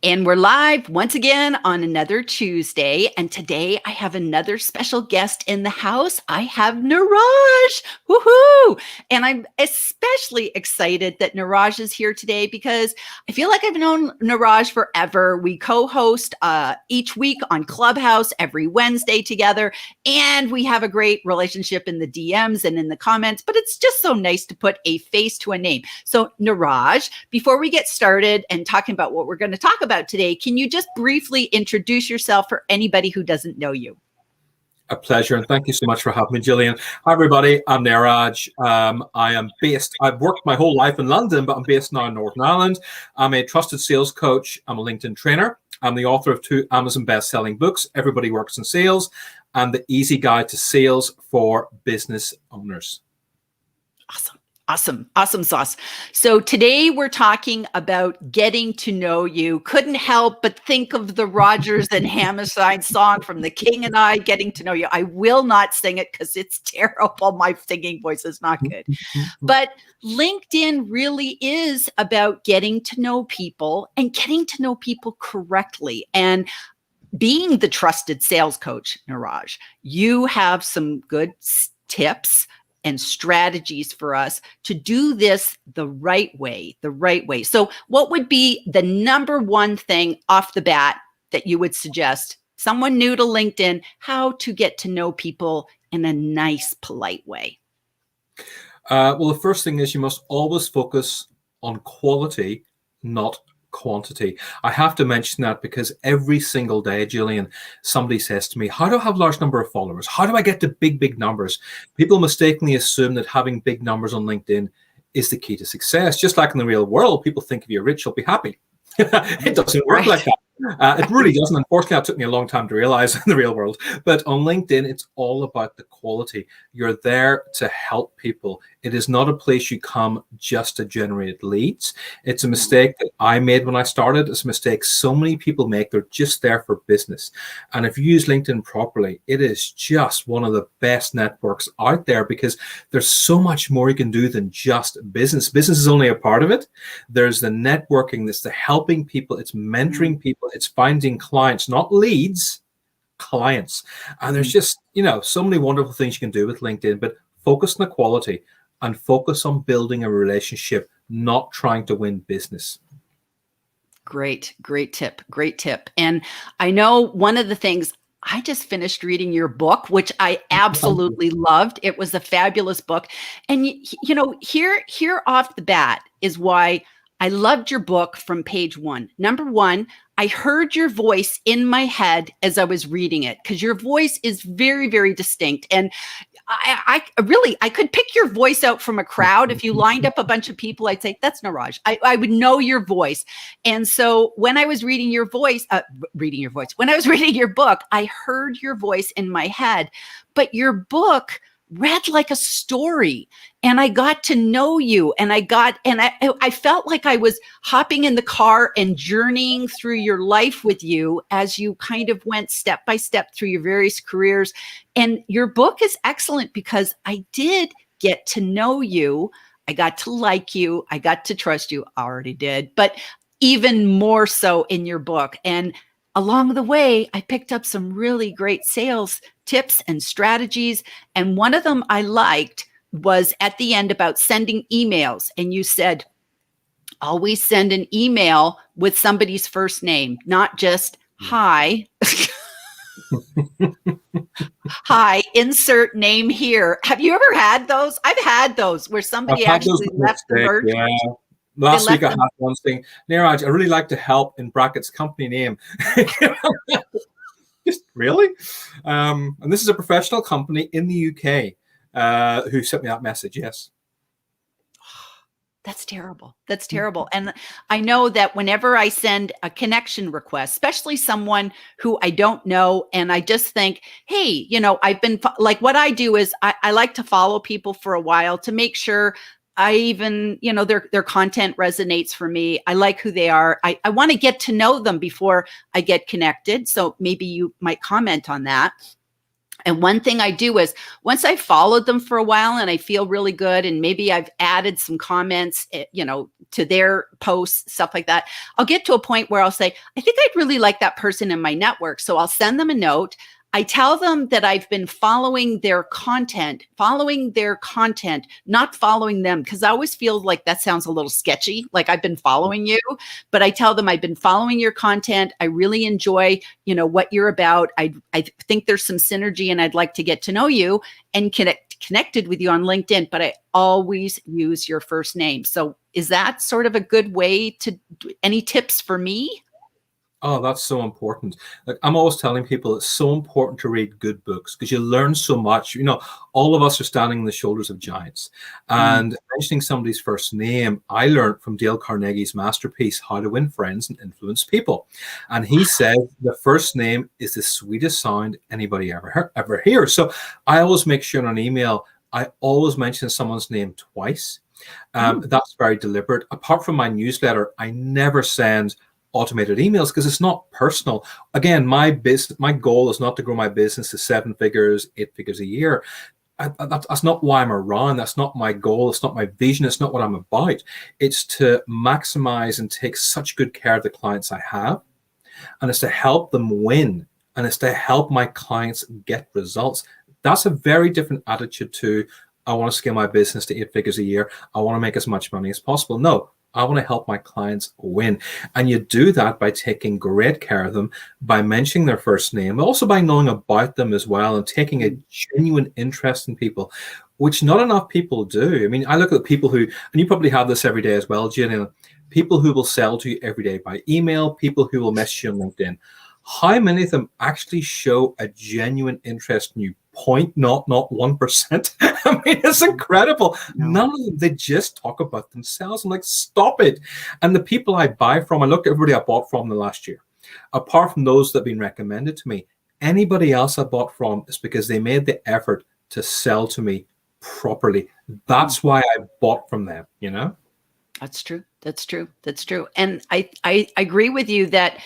And we're live once again on another Tuesday. And today I have another special guest in the house. I have Niraj. Woohoo! And I'm especially excited that Niraj is here today because I feel like I've known Niraj forever. We co-host each week on Clubhouse every Wednesday together. And we have a great relationship in the DMs and in the comments. But it's just so nice to put a face to a name. So Niraj, before we get started and talking about what we're going to talk about today, can you just briefly introduce yourself for anybody who doesn't know you? A pleasure, and thank you so much for having me, Gillian. Hi, everybody. I'm Niraj. I've worked my whole life in London, but I'm based now in Northern Ireland. I'm a trusted sales coach. I'm a LinkedIn trainer. I'm the author of 2 Amazon best-selling books, Everybody Works in Sales, and The Easy Guide to Sales for Business Owners. Awesome sauce. So today we're talking about getting to know you. Couldn't help but think of the Rodgers and Hammerstein song from The King and I, Getting to Know You. I will not sing it because it's terrible. My singing voice is not good. But LinkedIn really is about getting to know people and getting to know people correctly. And being the trusted sales coach, Niraj, you have some good tips and strategies for us to do this the right way. So what would be the number one thing off the bat that you would suggest someone new to LinkedIn, how to get to know people in a nice, polite way? Well, the first thing is you must always focus on quality, not quantity. I have to mention that because every single day, Gillian, somebody says to me, how do I have a large number of followers? How do I get to big numbers? People mistakenly assume that having big numbers on LinkedIn is the key to success. Just like in the real world, people think if you're rich, you'll be happy. It doesn't work like that. It really doesn't. Unfortunately, it took me a long time to realize in the real world. But on LinkedIn, it's all about the quality. You're there to help people. It is not a place you come just to generate leads. It's a mistake that I made when I started. It's a mistake so many people make. They're just there for business. And if you use LinkedIn properly, it is just one of the best networks out there because there's so much more you can do than just business. Business is only a part of it. There's the networking, there's the helping people, it's mentoring people, it's finding clients, not leads, clients. And there's just, so many wonderful things you can do with LinkedIn, but focus on the quality and focus on building a relationship, not trying to win business. Great tip. And I know one of the things, I just finished reading your book, which I absolutely loved. It was a fabulous book. And, here off the bat is why I loved your book from page 1. Number 1, I heard your voice in my head as I was reading it because your voice is very, very distinct. And I could pick your voice out from a crowd. If you lined up a bunch of people, I'd say, that's Niraj. I would know your voice. And so when I was reading your voice, when I was reading your book, I heard your voice in my head. But your book read like a story, and I got to know you, and I felt like I was hopping in the car and journeying through your life with you as you kind of went step by step through your various careers. And your book is excellent because I did get to know you. I got to like you. I got to trust you. I already did, but even more so in your book. And along the way, I picked up some really great sales tips and strategies. And one of them I liked was at the end about sending emails. And you said, always send an email with somebody's first name, not just hi. Hi, insert name here. Have you ever had those? I've had those where somebody actually left the merge. Yeah. Last week I had one saying, Niraj, I really like to help in brackets company name. Just really? And this is a professional company in the UK who sent me that message, yes. That's terrible. That's terrible. And I know that whenever I send a connection request, especially someone who I don't know, and I just think, hey, I've been like, what I do is I like to follow people for a while to make sure I even, their content resonates for me. I like who they are. I want to get to know them before I get connected. So maybe you might comment on that. And one thing I do is once I followed them for a while and I feel really good, and maybe I've added some comments, to their posts, stuff like that, I'll get to a point where I'll say, I think I'd really like that person in my network. So I'll send them a note. I tell them that I've been following their content, not following them, because I always feel like that sounds a little sketchy, like I've been following you. But I tell them I've been following your content. I really enjoy, what you're about. I think there's some synergy and I'd like to get to know you and connected with you on LinkedIn, but I always use your first name. So is that sort of a good way to, any tips for me? Oh, that's so important. Like, I'm always telling people it's so important to read good books because you learn so much. All of us are standing on the shoulders of giants. And mentioning somebody's first name, I learned from Dale Carnegie's masterpiece, How to Win Friends and Influence People. And he said the first name is the sweetest sound anybody ever hears. So I always make sure in an email, I always mention someone's name twice. That's very deliberate. Apart from my newsletter, I never send automated emails because it's not personal. Again, my goal is not to grow my business to 7 figures, 8 figures a year. That's not why I'm around. That's not my goal. It's not my vision. It's not what I'm about. It's to maximize and take such good care of the clients I have, and it's to help them win, and it's to help my clients get results. That's a very different attitude to, I want to scale my business to 8 figures a year. I want to make as much money as possible. No, I want to help my clients win. And you do that by taking great care of them, by mentioning their first name, but also by knowing about them as well and taking a genuine interest in people, which not enough people do. I mean, I look at people who, and you probably have this every day as well, Gillian, people who will sell to you every day by email, people who will message you on LinkedIn. How many of them actually show a genuine interest in you? 0.1%. I mean, it's incredible. No. None of them, they just talk about themselves. I'm like, stop it. And the people I buy from, I look at everybody I bought from the last year, apart from those that have been recommended to me, anybody else I bought from is because they made the effort to sell to me properly. That's why I bought from them, That's true. That's true. That's true. And I agree with you that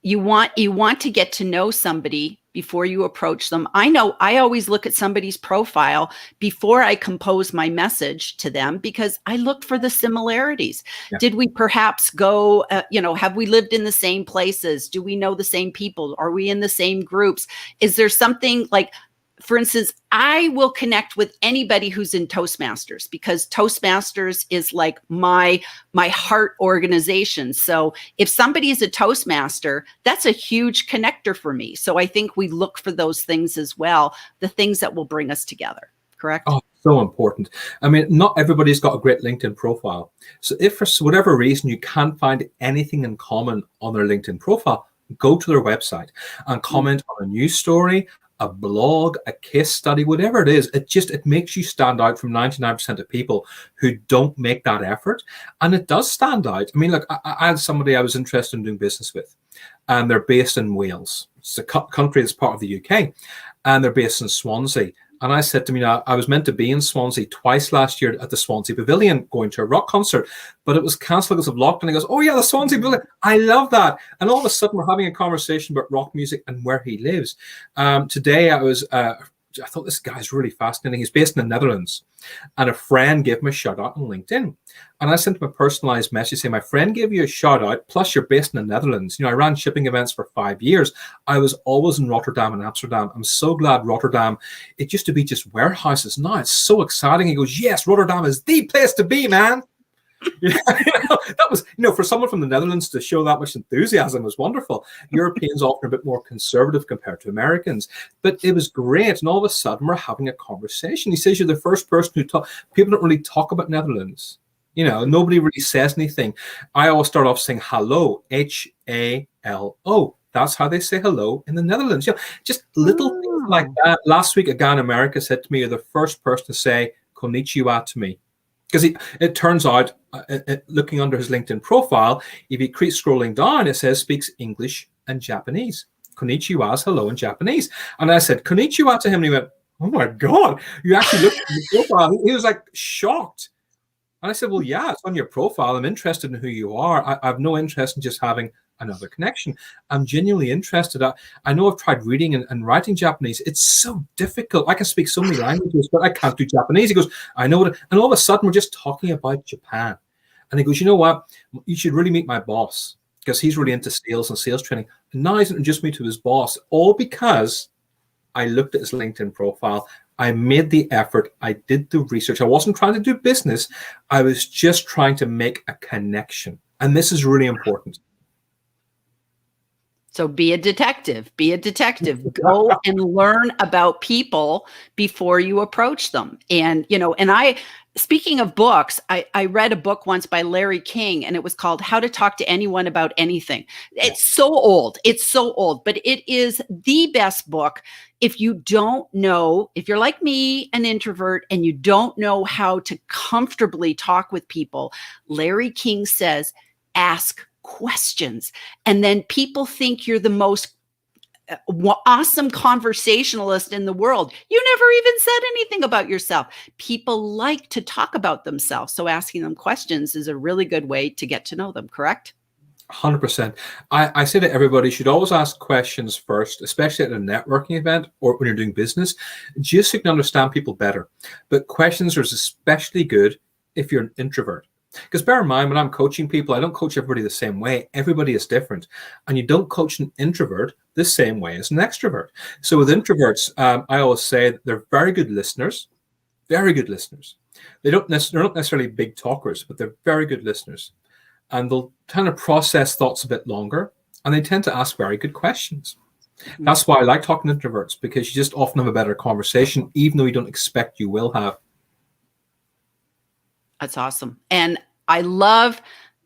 you want to get to know somebody before you approach them. I know I always look at somebody's profile before I compose my message to them because I look for the similarities. Yeah. Did we perhaps go, have we lived in the same places? Do we know the same people? Are we in the same groups? Is there something like, for instance, I will connect with anybody who's in Toastmasters because Toastmasters is like my heart organization. So if somebody is a Toastmaster, that's a huge connector for me. So I think we look for those things as well, the things that will bring us together. Correct? Oh, so important. I mean, not everybody's got a great LinkedIn profile. So if for whatever reason you can't find anything in common on their LinkedIn profile, go to their website and comment on a news story, a blog, a case study, whatever it is. It makes you stand out from 99% of people who don't make that effort. And it does stand out. I mean, look, I had somebody I was interested in doing business with, and they're based in Wales. It's a country that's part of the UK, and they're based in Swansea. And I said to me, I was meant to be in Swansea twice last year at the Swansea Pavilion going to a rock concert, but it was cancelled because of lockdown. He goes, oh yeah, the Swansea Pavilion. I love that. And all of a sudden we're having a conversation about rock music and where he lives. Today I thought this guy's really fascinating. He's based in the Netherlands, and a friend gave him a shout out on LinkedIn. And I sent him a personalized message saying, my friend gave you a shout out, plus you're based in the Netherlands. I ran shipping events for 5 years. I was always in Rotterdam and Amsterdam. I'm so glad Rotterdam, it used to be just warehouses. Now it's so exciting. He goes, yes, Rotterdam is the place to be, man. That was, for someone from the Netherlands to show that much enthusiasm was wonderful. Europeans often are a bit more conservative compared to Americans, but it was great. And all of a sudden we're having a conversation. He says you're the first person who people don't really talk about Netherlands. Nobody really says anything. I always start off saying hello, H-A-L-O. That's how they say hello in the Netherlands. Just little things like that. Last week, a guy in America said to me, you're the first person to say konnichiwa to me. Because it turns out, looking under his LinkedIn profile, if he keeps scrolling down, it says speaks English and Japanese. Konnichiwa is hello in Japanese. And I said konnichiwa to him, and he went, oh my God, you actually looked at the profile. He was like shocked. And I said, well, yeah, it's on your profile. I'm interested in who you are. I have no interest in just having another connection. I'm genuinely interested. I know I've tried reading and writing Japanese. It's so difficult. I can speak so many languages, but I can't do Japanese. He goes, I know it. And all of a sudden, we're just talking about Japan. And he goes, you know what? You should really meet my boss, because he's really into sales and sales training. And now he's introduced me to his boss, all because I looked at his LinkedIn profile. I made the effort. I did the research. I wasn't trying to do business. I was just trying to make a connection. And this is really important. So be a detective. Be a detective. Go and learn about people before you approach them. And, speaking of books, I read a book once by Larry King, and it was called How to Talk to Anyone About Anything. It's so old. It's so old, but it is the best book. If you don't know, if you're like me, an introvert, and you don't know how to comfortably talk with people, Larry King says, ask questions. And then people think you're the most awesome conversationalist in the world. You never even said anything about yourself. People like to talk about themselves. So asking them questions is a really good way to get to know them, correct? 100%. I say that everybody should always ask questions first, especially at a networking event or when you're doing business, just so you can understand people better. But questions are especially good if you're an introvert. Because bear in mind, when I'm coaching people, I don't coach everybody the same way. Everybody is different. And you don't coach an introvert the same way as an extrovert. So with introverts, I always say that they're very good listeners, very good listeners. They're not necessarily big talkers, but they're very good listeners. And they'll kind of process thoughts a bit longer. And they tend to ask very good questions. Mm-hmm. That's why I like talking to introverts, because you just often have a better conversation, even though you don't expect you will have. That's awesome. And I love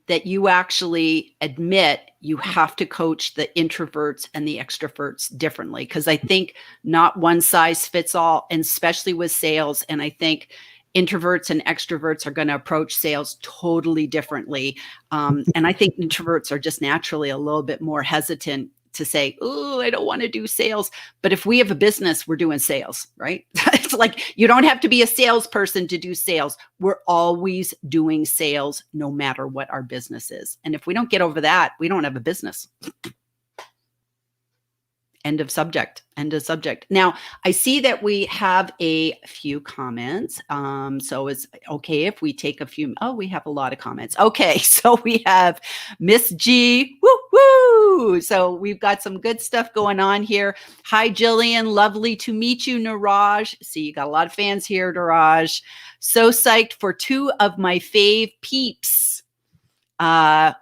that you actually admit you have to coach the introverts and the extroverts differently, because I think not one size fits all, and especially with sales. And I think introverts and extroverts are going to approach sales totally differently. And I think introverts are just naturally a little bit more hesitant to say, oh, I don't want to do sales. But if we have a business, we're doing sales, right? It's like, you don't have to be a salesperson to do sales. We're always doing sales, no matter what our business is. And if we don't get over that, we don't have a business. End of subject. End of subject. Now, I see that we have a few comments. So it's okay if we take a few. Oh, we have a lot of comments. Okay, so we have Miss G. Woo woo. So we've got some good stuff going on here. Hi, Gillian. Lovely to meet you, Niraj. See, you got a lot of fans here, Niraj. So psyched for two of my fave peeps. Hey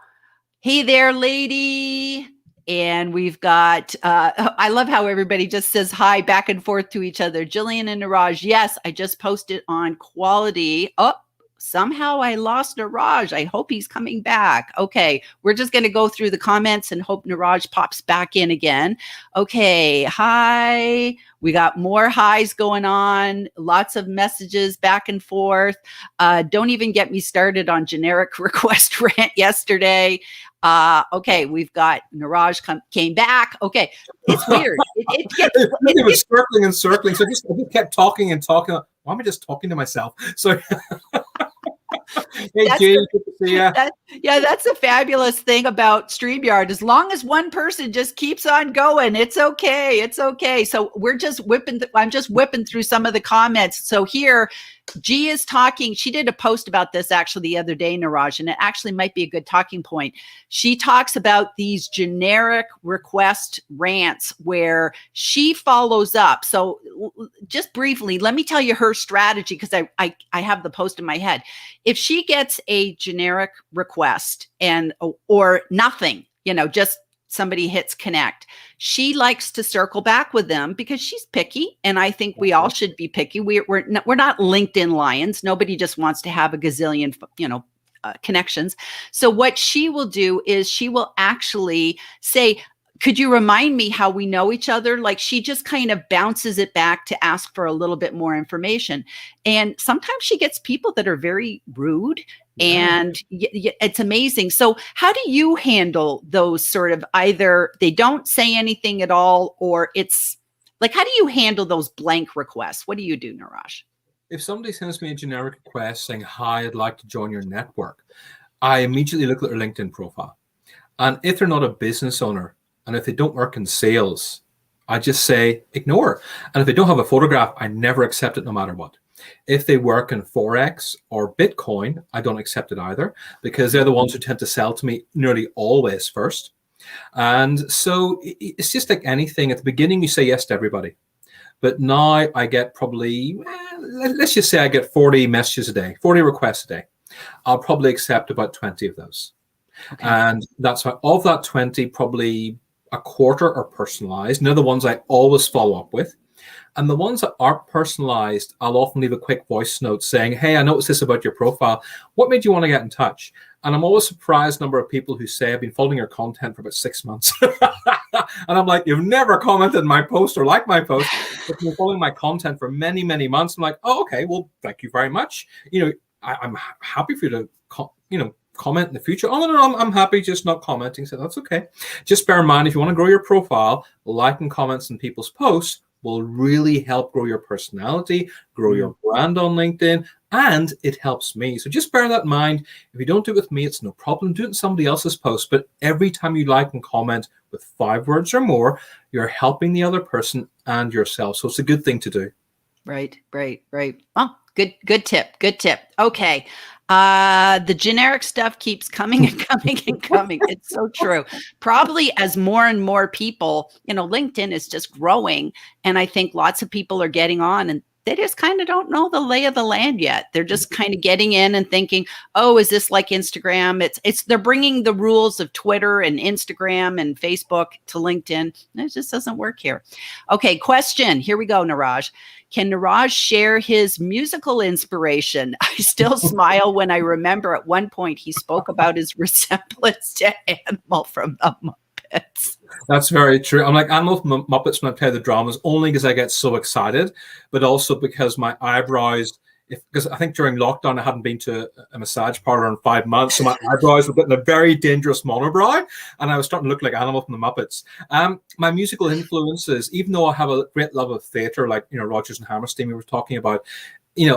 there, lady. And we've got, I love how everybody just says hi back and forth to each other. Gillian and Niraj, yes, I just posted on quality. Oh, somehow I lost Niraj. I hope he's coming back. Okay, we're just going to go through the comments and hope Niraj pops back in again. Okay, hi. We got more highs going on, lots of messages back and forth. Don't even get me started on generic request rant yesterday. Okay, we've got Niraj came back. Okay, it's weird. It was circling and circling. So I just kept talking and talking. Why am I just talking to myself? So, hey, Jay, good to see you. That's a fabulous thing about StreamYard. As long as one person just keeps on going, it's okay. It's okay. So we're just I'm just whipping through some of the comments. So here, G is talking. She did a post about this actually the other day, Niraj, and it actually might be a good talking point. She talks about these generic request rants where she follows up. So just briefly, let me tell you her strategy, because I have the post in my head. If she gets a generic request or nothing, just somebody hits connect, she likes to circle back with them because she's picky. And I think we all should be picky. We're not LinkedIn lions. Nobody just wants to have a gazillion, connections. So what she will do is she will actually say, could you remind me how we know each other? Like, she just kind of bounces it back to ask for a little bit more information. And sometimes she gets people that are very rude, and it's amazing. So how do you handle those sort of, either they don't say anything at all, or it's like, how do you handle those blank requests? What do you do, Niraj? if somebody sends me a generic request saying, "Hi, I'd like to join your network," I immediately look at their LinkedIn profile. And if they're not a business owner and if they don't work in sales, I just say ignore. And if they don't have a photograph, I never accept it no matter what. If they work in Forex or Bitcoin, I don't accept it either, because they're the ones who tend to sell to me nearly always first. And so it's just like anything. At the beginning, you say yes to everybody. But now I get probably, let's just say I get 40 messages a day, 40 requests a day. I'll probably accept about 20 of those. Okay. And that's why of that 20, probably a quarter are personalized. And they're the ones I always follow up with. And the ones that aren't personalized, I'll often leave a quick voice note saying, "Hey, I noticed this about your profile. What made you want to get in touch?" And I'm always surprised number of people who say, "I've been following your content for about 6 months." And I'm like, "You've never commented on my post or liked my post, but you've been following my content for many, many months." I'm like, "Oh, okay, well, thank you very much. I'm happy for you to, comment in the future." "Oh, no, I'm happy just not commenting." So that's okay. Just bear in mind, if you want to grow your profile, liking comments on people's posts will really help grow your personality, grow your brand on LinkedIn, and it helps me. So just bear that in mind. If you don't do it with me, it's no problem. Do it in somebody else's post. But every time you like and comment with 5 words or more, you're helping the other person and yourself. So it's a good thing to do. Right. Oh, good tip. Okay. The generic stuff keeps coming and coming and coming. It's so true. Probably as more and more people, LinkedIn is just growing. And I think lots of people are getting on and they just kind of don't know the lay of the land yet. They're just kind of getting in and thinking, "Oh, is this like Instagram?" They're bringing the rules of Twitter and Instagram and Facebook to LinkedIn. It just doesn't work here. Okay, question. Here we go, Niraj. Can Niraj share his musical inspiration? I still smile when I remember at one point he spoke about his resemblance to Animal from the Muppets. That's very true. I'm like Animal from the Muppets when I play the dramas, only because I get so excited, but also because my eyebrows, because I think during lockdown I hadn't been to a massage parlor in 5 months, so my eyebrows were getting a very dangerous monobrow, and I was starting to look like Animal from the Muppets. My musical influences, even though I have a great love of theatre, like Rodgers and Hammerstein we were talking about,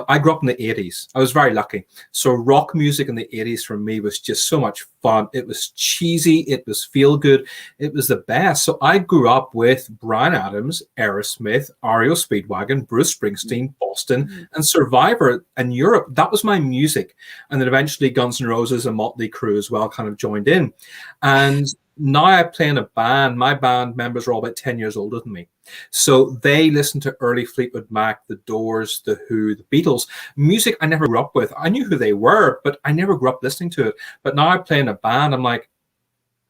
I grew up in the 80s. I was very lucky. So rock music in the 80s for me was just so much fun. It was cheesy. It was feel good. It was the best. So I grew up with Bryan Adams, Aerosmith, REO Speedwagon, Bruce Springsteen, Boston, and Survivor in Europe. That was my music. And then eventually Guns N' Roses and Motley Crue as well kind of joined in. And now I play in a band. My band members are all about 10 years older than me. So they listen to early Fleetwood Mac, The Doors, The Who, The Beatles. Music I never grew up with. I knew who they were, but I never grew up listening to it. But now I play in a band. I'm like,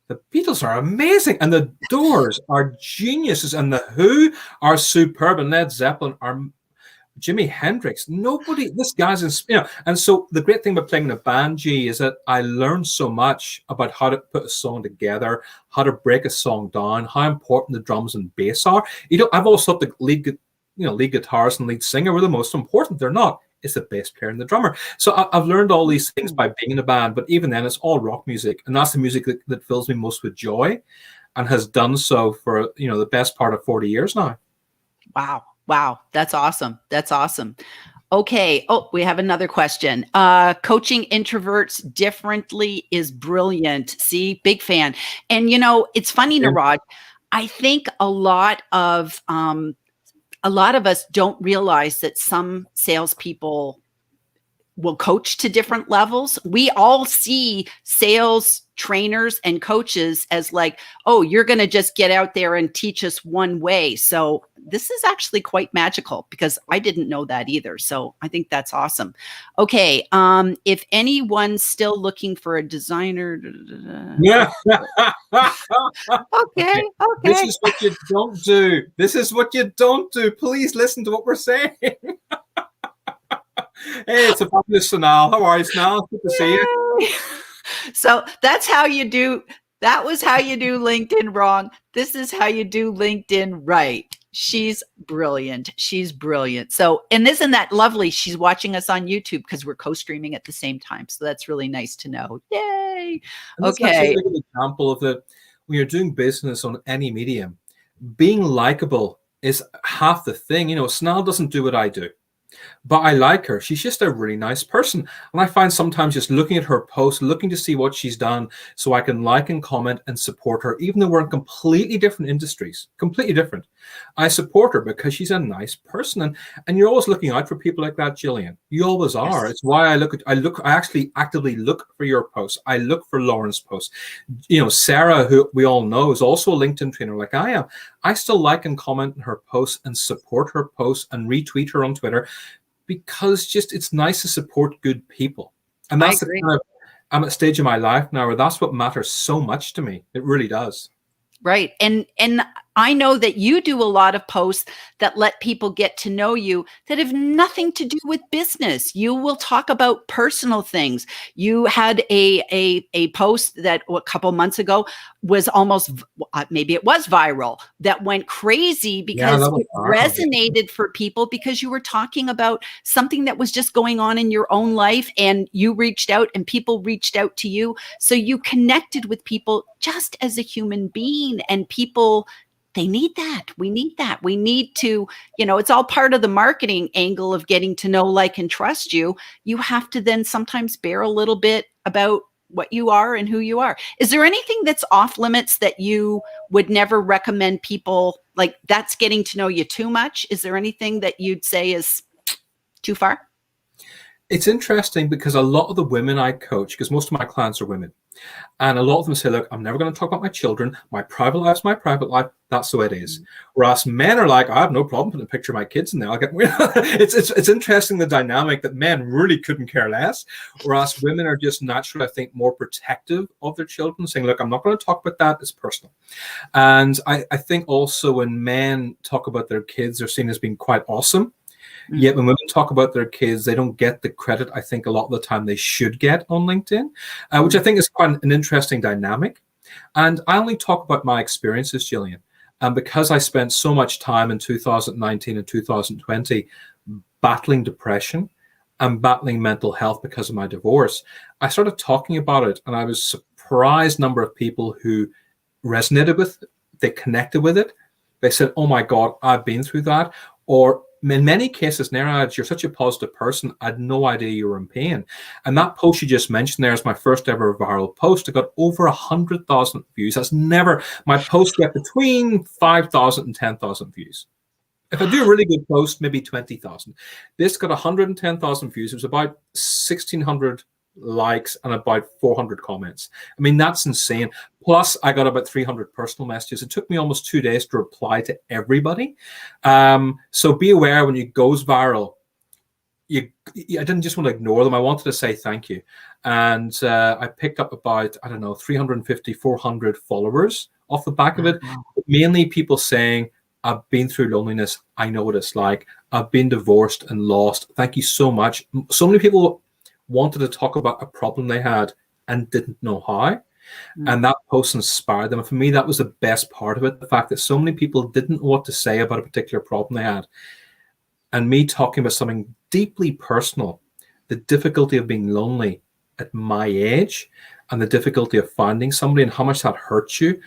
the Beatles are amazing. And The Doors are geniuses. And The Who are superb. And Led Zeppelin are Jimi Hendrix. This guy's in, and so the great thing about playing in a band, G, is that I learned so much about how to put a song together, how to break a song down, how important the drums and bass are. I've always thought the lead guitars and lead singer were the most important. They're not. It's the bass player and the drummer. So I've learned all these things by being in a band, but even then it's all rock music. And that's the music that fills me most with joy and has done so for, the best part of 40 years now. Wow. That's awesome. Okay. Oh, we have another question. Coaching introverts differently is brilliant. See, big fan. And, it's funny, Niraj, I think a lot of us don't realize that some salespeople will coach to different levels. We all see sales trainers and coaches as like, "Oh, you're going to just get out there and teach us one way." So this is actually quite magical because I didn't know that either. So I think that's awesome. Okay. If anyone's still looking for a designer. Yeah. Okay. This is what you don't do. Please listen to what we're saying. Hey, it's a fabulous Sanal. How are you, Sanal? Good to see you. So that's how you do. That was how you do LinkedIn wrong. This is how you do LinkedIn right. She's brilliant. So, and isn't that lovely? She's watching us on YouTube because we're co-streaming at the same time. So that's really nice to know. Yay. Okay. That's a good example of when you're doing business on any medium, being likable is half the thing. Sanal doesn't do what I do. but I like her. She's just a really nice person. And I find sometimes just looking at her posts, looking to see what she's done so I can like and comment and support her, even though we're in completely different industries, completely different. I support her because she's a nice person. And you're always looking out for people like that, Gillian. You always are. Yes. It's why I actually actively look for your posts. I look for Lauren's posts. You know, Sarah, who we all know is also a LinkedIn trainer like I am. I still like and comment on her posts and support her posts and retweet her on Twitter, because just it's nice to support good people. And I that's the agree. kind of, I'm at a stage in my life now where that's what matters so much to me. It really does. Right. And I know that you do a lot of posts that let people get to know you that have nothing to do with business. You will talk about personal things. You had a post that a couple months ago was almost, maybe it was viral, that went crazy Yeah, because that was it viral. resonated for people because you were talking about something that was just going on in your own life, and you reached out and people reached out to you. So you connected with people just as a human being, and people, they need that. We need that. We need to, it's all part of the marketing angle of getting to know, like, and trust you. You have to then sometimes bear a little bit about what you are and who you are. Is there anything that's off limits that you would never recommend people, like, that's getting to know you too much? Is there anything that you'd say is too far? It's interesting because a lot of the women I coach, because most of my clients are women, and a lot of them say, look, I'm never going to talk about my children. My private life's my private life. That's the way it is. Whereas men are like, I have no problem putting a picture of my kids in there. I'll get it's interesting, the dynamic that men really couldn't care less. Whereas women are just naturally, I think, more protective of their children, saying, look, I'm not going to talk about that. It's personal. And I think also when men talk about their kids, they're seen as being quite awesome. Yet when women talk about their kids, they don't get the credit I think a lot of the time they should get on LinkedIn, which I think is quite an interesting dynamic. And I only talk about my experiences, Gillian. And because I spent so much time in 2019 and 2020 battling depression and battling mental health because of my divorce, I started talking about it, and I was surprised number of people who resonated with it, they connected with it. They said, oh my God, I've been through that. Or in many cases, Niraj, you're such a positive person, I had no idea you were in pain. And that post you just mentioned there is my first ever viral post. It got over 100,000 views. That's never, my post get between 5,000 and 10,000 views. If I do a really good post, maybe 20,000. This got 110,000 views. It was about 1,600 likes and about 400 comments. I mean, that's insane. Plus, I got about 300 personal messages. It took me almost 2 days to reply to everybody. So be aware when it goes viral. I didn't just want to ignore them. I wanted to say thank you. And I picked up about, 350, 400 followers off the back of it. Mainly people saying, I've been through loneliness. I know what it's like. I've been divorced and lost. Thank you so much. So many people wanted to talk about a problem they had and didn't know how. And that post inspired them. And for me, that was the best part of it. The fact that so many people didn't know what to say about a particular problem they had. And me talking about something deeply personal, the difficulty of being lonely at my age and the difficulty of finding somebody and how much that hurts you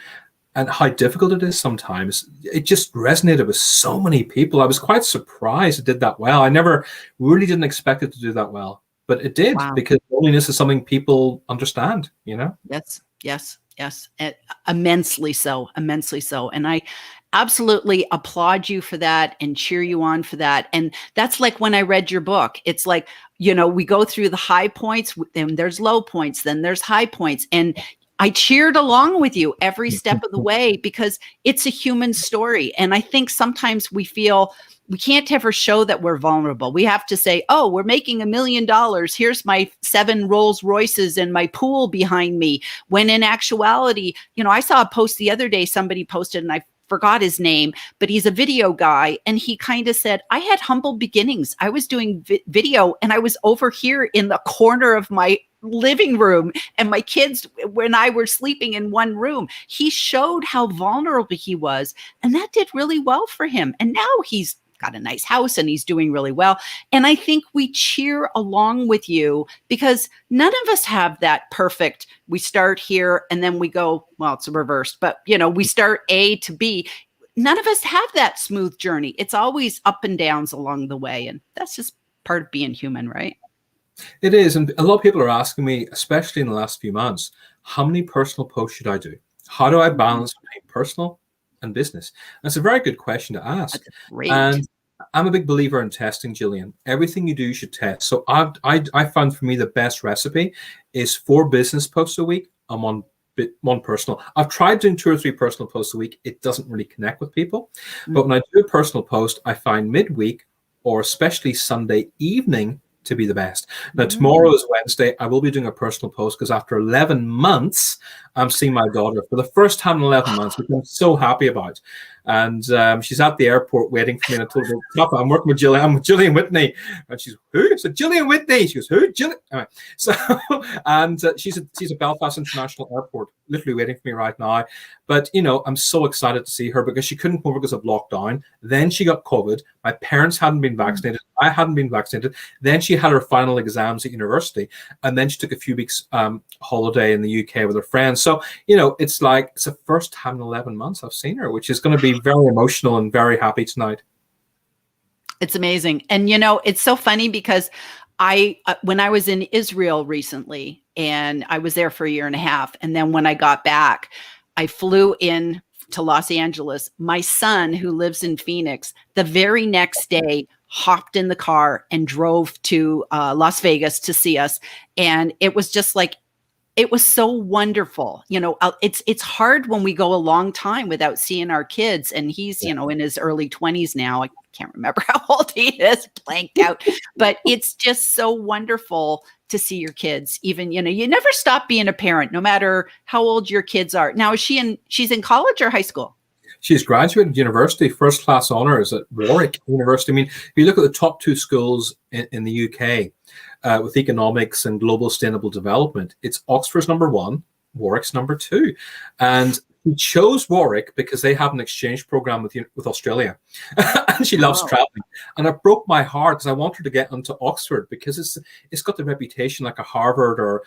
and how difficult it is sometimes. It just resonated with so many people. I was quite surprised it did that well. I really didn't expect it to do that well. But it did, because loneliness is something people understand, Yes. Immensely so. And I absolutely applaud you for that and cheer you on for that. And that's like when I read your book, it's like, we go through the high points, then there's low points, then there's high points. And I cheered along with you every step of the way because it's a human story. And I think sometimes we feel we can't ever show that we're vulnerable. We have to say, oh, we're making $1 million. Here's my 7 Rolls Royces and my pool behind me. When in actuality, I saw a post the other day, somebody posted, and I forgot his name, but he's a video guy. And he kind of said, I had humble beginnings. I was doing video and I was over here in the corner of my living room and my kids when I were sleeping in one room. He showed how vulnerable he was, and that did really well for him. And now he's got a nice house and he's doing really well. And I think we cheer along with you because none of us have that perfect, we start here and then we go, well, it's reversed, but we start A to B. none of us have that smooth journey. It's always up and downs along the way. And that's just part of being human, right? It is. And a lot of people are asking me, especially in the last few months, how many personal posts should I do? How do I balance between personal and business? That's a very good question to ask. That's great. And I'm a big believer in testing, Gillian. Everything you do, you should test. So I found for me the best recipe is 4 business posts a week and one personal. I've tried doing 2 or 3 personal posts a week. It doesn't really connect with people. But when I do a personal post, I find midweek or especially Sunday evening to be the best. Now, tomorrow is Wednesday. I will be doing a personal post because after 11 months, I'm seeing my daughter for the first time in 11 months, which I'm so happy about. And she's at the airport waiting for me. And I told her, Papa, I'm working with Gillian. I'm with Gillian Whitney. And she's, who? I said, Gillian Whitney. She goes, who? Gillian. Anyway, so, and she's at Belfast International Airport, literally waiting for me right now. But, you know, I'm so excited to see her because she couldn't come over because of lockdown. Then she got COVID. My parents hadn't been vaccinated. I hadn't been vaccinated. Then she had her final exams at university. And then she took a few weeks holiday in the UK with her friends. So, you know, it's the first time in 11 months I've seen her, which is going to be very emotional and very happy tonight. It's amazing. And, you know, it's so funny because when I was in Israel recently, and I was there for a year and a half. And then when I got back, I flew in to Los Angeles. My son, who lives in Phoenix, the very next day hopped in the car and drove to Las Vegas to see us. And it was just like, it was so wonderful. You know, it's hard when we go a long time without seeing our kids. And he's, you know, in his early 20s now. I can't remember how old he is, blanked out. But it's just so wonderful to see your kids. Even, you know, you never stop being a parent, no matter how old your kids are. Now, she's in college or high school? She's graduated university, first class honors at Warwick University. I mean, if you look at the top 2 schools in the UK with economics and global sustainable development, it's Oxford's number 1, Warwick's number 2. And she chose Warwick because they have an exchange program with Australia. And she loves traveling. And it broke my heart because I want her to get into Oxford because it's got the reputation like a Harvard or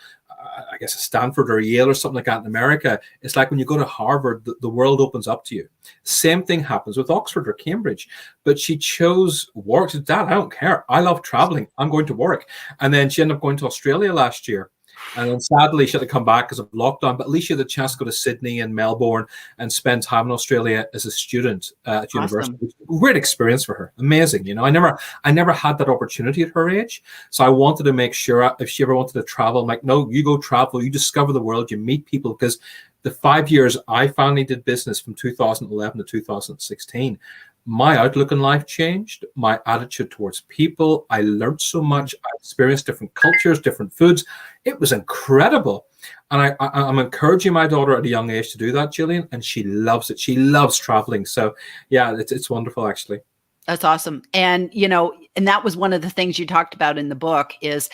I guess a Stanford or Yale or something like that in America. It's like when you go to Harvard, the world opens up to you. Same thing happens with Oxford or Cambridge. But she chose Warwick. She said, Dad, I don't care. I love traveling. I'm going to Warwick. And then she ended up going to Australia last year. And then sadly, she had to come back because of lockdown. But at least she had the chance to go to Sydney and Melbourne and spend time in Australia as a student at university. Great experience for her. Amazing. You know, I never had that opportunity at her age. So I wanted to make sure if she ever wanted to travel, I'm like, no, you go travel, you discover the world, you meet people. Because the 5 years I finally did business from 2011 to 2016, my outlook in life changed, my attitude towards people. I learned so much. I experienced different cultures, different foods. It was incredible. And I'm encouraging my daughter at a young age to do that, Gillian, and she loves it. She loves traveling. So yeah, it's wonderful, actually. That's awesome. And, you know, and that was one of the things you talked about in the book is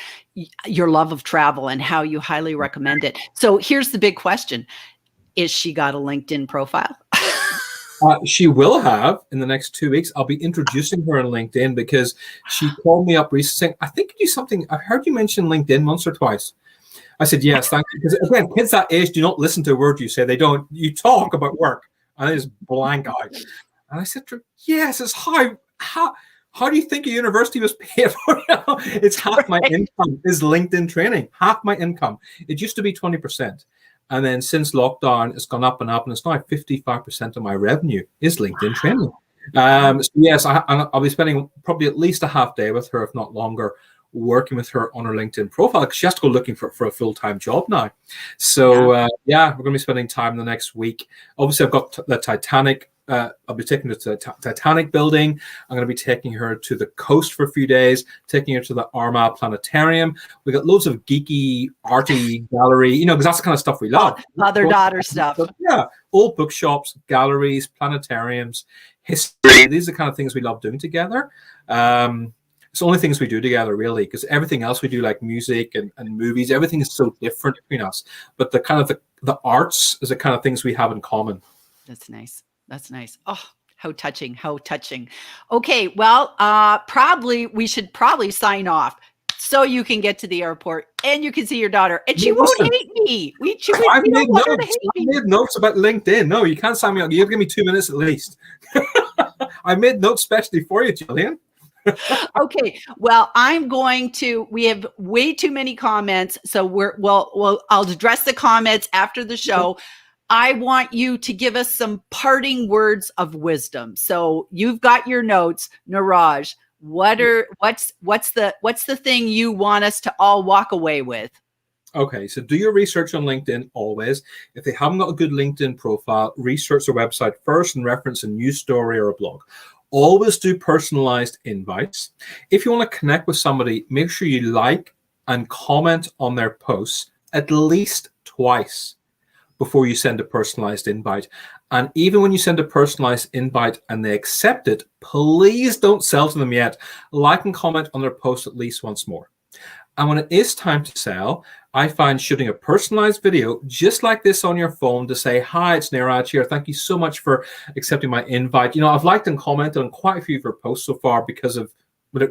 your love of travel and how you highly recommend it. So here's the big question. Is she got a LinkedIn profile? She will have in the next 2 weeks. I'll be introducing her on LinkedIn because she called me up recently saying, I think you do something. I've heard you mention LinkedIn once or twice. I said, yes, thank you. Because again, kids that age do not listen to a word you say. They don't. You talk about work. And I just blank out. And I said to her, yes, it's how do you think a university was paid for? It's half my income is LinkedIn training. Half my income. It used to be 20%. And then since lockdown, it's gone up and up, and it's now 55% of my revenue is LinkedIn training. So yes, I'll be spending probably at least a half day with her, if not longer, working with her on her LinkedIn profile because she has to go looking for a full-time job now. So we're going to be spending time the next week. Obviously, I've got the Titanic. I'll be taking her to the Titanic building. I'm going to be taking her to the coast for a few days, taking her to the Armagh Planetarium. We got loads of geeky, arty gallery, you know, because that's the kind of stuff we love. Mother-daughter stuff. Yeah, old bookshops, galleries, planetariums, history. These are the kind of things we love doing together. It's the only things we do together, really, because everything else we do, like music and movies, everything is so different between us. But the kind of the arts is the kind of things we have in common. That's nice. That's nice. Oh, how touching, how touching. Okay, well, we should probably sign off. so you can get to the airport and you can see your daughter, and she Listen, won't hate me. We I've don't made want her to notes. hate I've me. made notes about LinkedIn. No, you can't sign me up. You have to give me 2 minutes at least. I made notes specially for you, Gillian. Okay, well, we have way too many comments, so I'll address the comments after the show. I want you to give us some parting words of wisdom. So you've got your notes, Niraj. What's the thing you want us to all walk away with? Okay, so do your research on LinkedIn always. If they haven't got a good LinkedIn profile, research their website first and reference a news story or a blog. Always do personalized invites. If you want to connect with somebody, make sure you like and comment on their posts at least twice before you send a personalized invite. And even when you send a personalized invite and they accept it, please don't sell to them yet. Like and comment on their post at least once more. And when it is time to sell, I find shooting a personalized video just like this on your phone to say, hi, it's Niraj here. Thank you so much for accepting my invite. I've liked and commented on quite a few of your posts so far because of,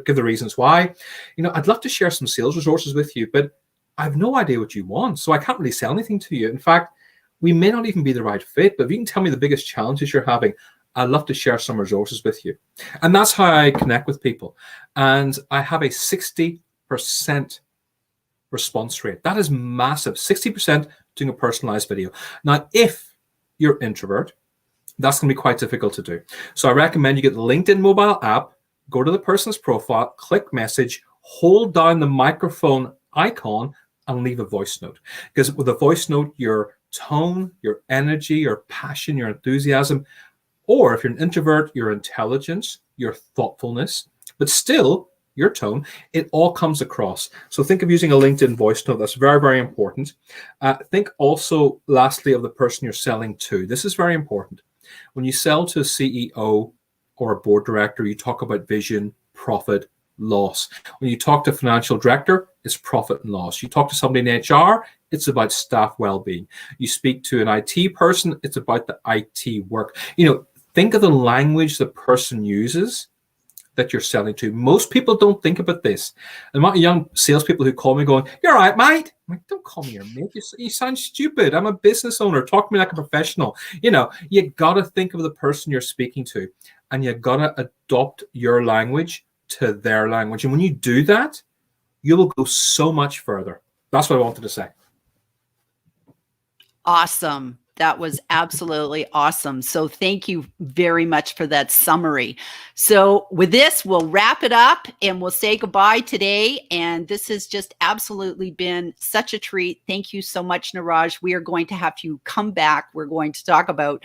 give the reasons why. I'd love to share some sales resources with you, but I have no idea what you want. So I can't really sell anything to you. In fact, we may not even be the right fit, but if you can tell me the biggest challenges you're having, I'd love to share some resources with you. And that's how I connect with people. And I have a 60% response rate. That is massive. 60% doing a personalized video. Now, if you're introvert, that's going to be quite difficult to do. So I recommend you get the LinkedIn mobile app, go to the person's profile, click message, hold down the microphone icon, and leave a voice note. Because with a voice note, your tone, your energy, your passion, your enthusiasm, or if you're an introvert, your intelligence, your thoughtfulness, but still your tone, it all comes across. So think of using a LinkedIn voice note. That's very, very important. Think also, lastly, of the person you're selling to. This is very important. When you sell to a CEO or a board director, you talk about vision, profit, loss. When you talk to a financial director, it's profit and loss. You talk to somebody in HR, it's about staff well-being. You speak to an IT person, it's about the IT work. Think of the language the person uses that you're selling to. Most people don't think about this. The amount of young salespeople who call me going, "You're right, mate." I'm like, don't call me your mate. You sound stupid. I'm a business owner. Talk to me like a professional. You got to think of the person you're speaking to, and you got to adopt your language to their language. And when you do that, you will go so much further. That's what I wanted to say. Awesome. That was absolutely awesome. So thank you very much for that summary. So with this, we'll wrap it up and we'll say goodbye today. And this has just absolutely been such a treat. Thank you so much, Niraj. We are going to have you come back. We're going to talk about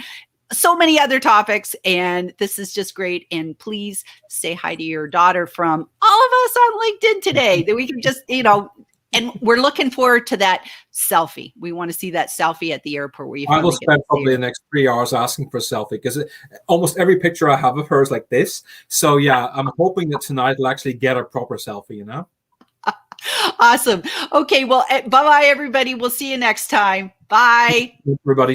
so many other topics, and this is just great. And please say hi to your daughter from all of us on LinkedIn today, that we can just, and we're looking forward to that selfie. We want to see that selfie at the airport where you I will spend probably the next 3 hours asking for a selfie, because almost every picture I have of her is like this. So yeah, I'm hoping that tonight will actually get a proper selfie, Awesome. Okay, well, bye-bye, everybody. We'll see you next time. Bye. Everybody.